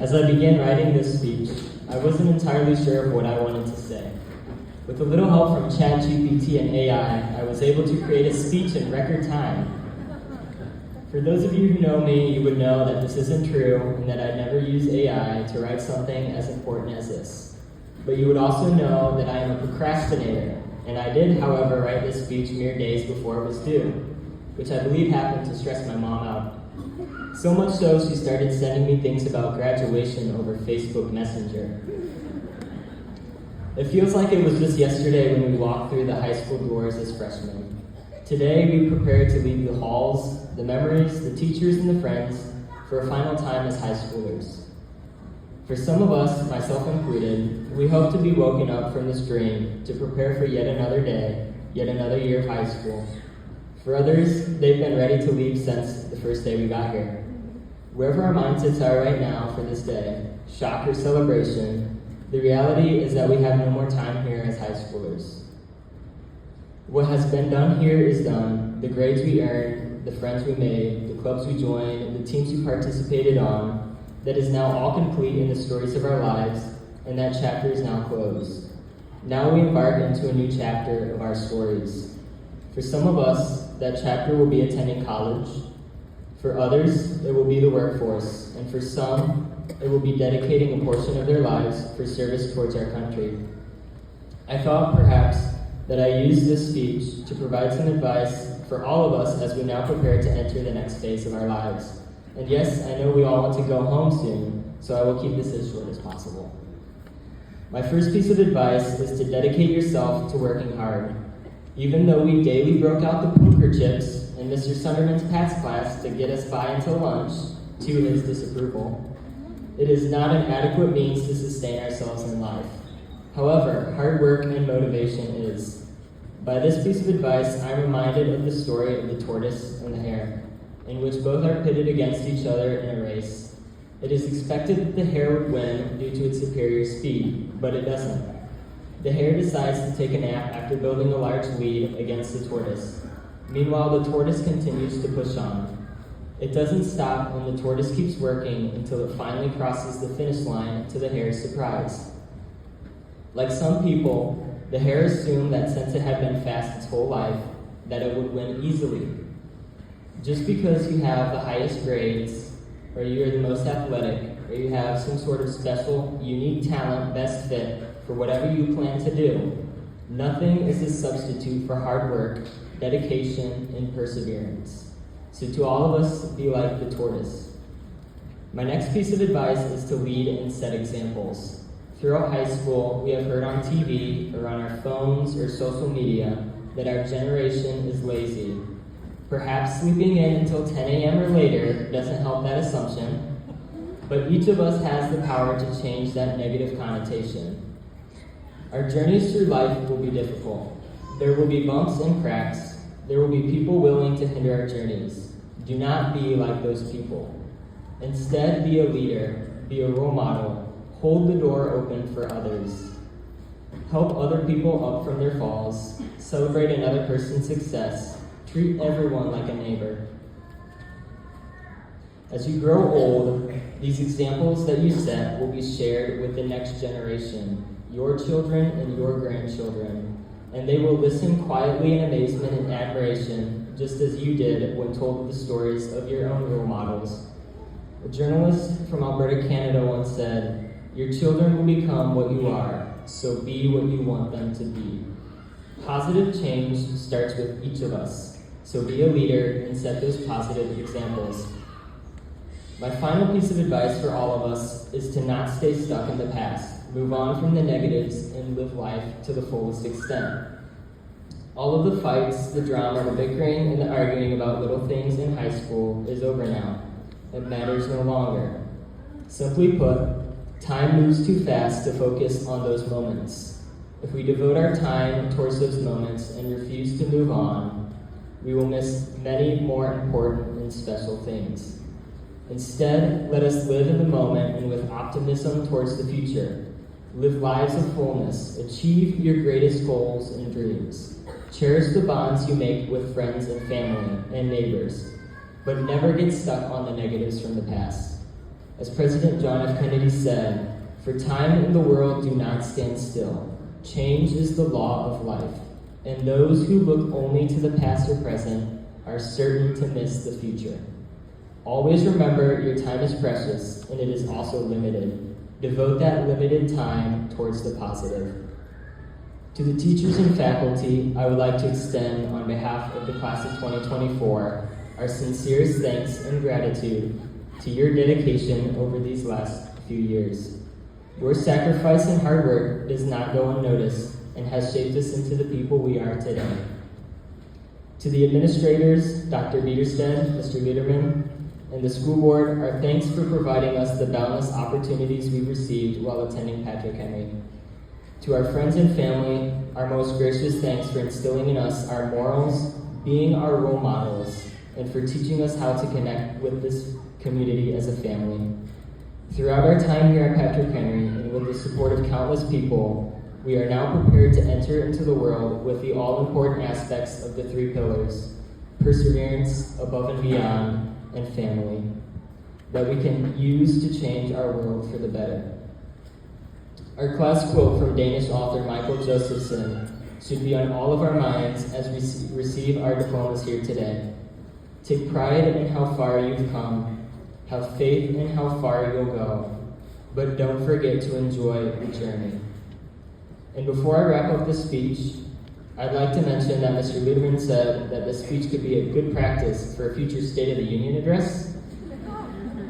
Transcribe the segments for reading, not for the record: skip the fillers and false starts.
As I began writing this speech, I wasn't entirely sure of what I wanted to say. With a little help from ChatGPT and AI, I was able to create a speech in record time. For those of you who know me, you would know that this isn't true and that I'd never use AI to write something as important as this. But you would also know that I am a procrastinator, and I did, however, write this speech mere days before it was due, which I believe happened to stress my mom out. So much so, she started sending me things about graduation over Facebook Messenger. It feels like it was just yesterday when we walked through the high school doors as freshmen. Today, we prepare to leave the halls, the memories, the teachers, and the friends for a final time as high schoolers. For some of us, myself included, we hope to be woken up from this dream to prepare for yet another day, yet another year of high school. For others, they've been ready to leave since the first day we got here. Wherever our mindsets are right now for this day, shock or celebration, the reality is that we have no more time here as high schoolers. What has been done here is done. The grades we earned, the friends we made, the clubs we joined, the teams we participated on, that is now all complete in the stories of our lives, and that chapter is now closed. Now we embark into a new chapter of our stories. For some of us, that chapter will be attending college. For others, it will be the workforce, and for some, it will be dedicating a portion of their lives for service towards our country. I thought perhaps that I use this speech to provide some advice for all of us as we now prepare to enter the next phase of our lives. And yes, I know we all want to go home soon, so I will keep this as short as possible. My first piece of advice is to dedicate yourself to working hard. Even though we daily broke out the poker chips in Mr. Sunderman's Pats class to get us by until lunch, to his disapproval, it is not an adequate means to sustain ourselves in life. However, hard work and motivation is. By this piece of advice, I'm reminded of the story of the tortoise and the hare, in which both are pitted against each other in a race. It is expected that the hare would win due to its superior speed, but it doesn't. The hare decides to take a nap after building a large lead against the tortoise. Meanwhile, the tortoise continues to push on. It doesn't stop, and the tortoise keeps working until it finally crosses the finish line to the hare's surprise. Like some people, the hare assumed that since it had been fast its whole life, that it would win easily. Just because you have the highest grades, or you are the most athletic, or you have some sort of special, unique talent best fit for whatever you plan to do, nothing is a substitute for hard work, dedication, and perseverance. So to all of us, be like the tortoise. My next piece of advice is to lead and set examples. Throughout high school, we have heard on TV or on our phones or social media that our generation is lazy. Perhaps sleeping in until 10 a.m. or later doesn't help that assumption, but each of us has the power to change that negative connotation. Our journeys through life will be difficult. There will be bumps and cracks. There will be people willing to hinder our journeys. Do not be like those people. Instead, be a leader, be a role model, hold the door open for others. Help other people up from their falls, celebrate another person's success, treat everyone like a neighbor. As you grow old, these examples that you set will be shared with the next generation, your children and your grandchildren, and they will listen quietly in amazement and admiration, just as you did when told the stories of your own role models. A journalist from Alberta, Canada once said, "Your children will become what you are, so be what you want them to be." Positive change starts with each of us, so be a leader and set those positive examples. My final piece of advice for all of us is to not stay stuck in the past. Move on from the negatives and live life to the fullest extent. All of the fights, the drama, the bickering, and the arguing about little things in high school is over now. It matters no longer. Simply put, time moves too fast to focus on those moments. If we devote our time towards those moments and refuse to move on, we will miss many more important and special things. Instead, let us live in the moment and with optimism towards the future. Live lives of fullness. Achieve your greatest goals and dreams. Cherish the bonds you make with friends and family and neighbors, but never get stuck on the negatives from the past. As President John F. Kennedy said, "For time and the world do not stand still. Change is the law of life, and those who look only to the past or present are certain to miss the future." Always remember your time is precious, and it is also limited. Devote that limited time towards the positive. To the teachers and faculty, I would like to extend, on behalf of the class of 2024, our sincerest thanks and gratitude to your dedication over these last few years. Your sacrifice and hard work does not go unnoticed and has shaped us into the people we are today. To the administrators, Dr. Biederstedt, Mr. Liederman, and the school board, our thanks for providing us the boundless opportunities we received while attending Patrick Henry. To our friends and family, our most gracious thanks for instilling in us our morals, being our role models, and for teaching us how to connect with this community as a family. Throughout our time here at Patrick Henry, and with the support of countless people, we are now prepared to enter into the world with the all-important aspects of the three pillars: perseverance, above and beyond, and family, that we can use to change our world for the better. Our class quote from Danish author Michael Josephson should be on all of our minds as we receive our diplomas here today. Take pride in how far you've come, have faith in how far you'll go, but don't forget to enjoy the journey. And before I wrap up this speech, I'd like to mention that Mr. Liederman said that this speech could be a good practice for a future State of the Union address.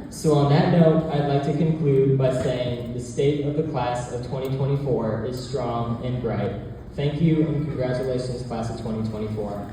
So on that note, I'd like to conclude by saying the state of the class of 2024 is strong and bright. Thank you, and congratulations, class of 2024.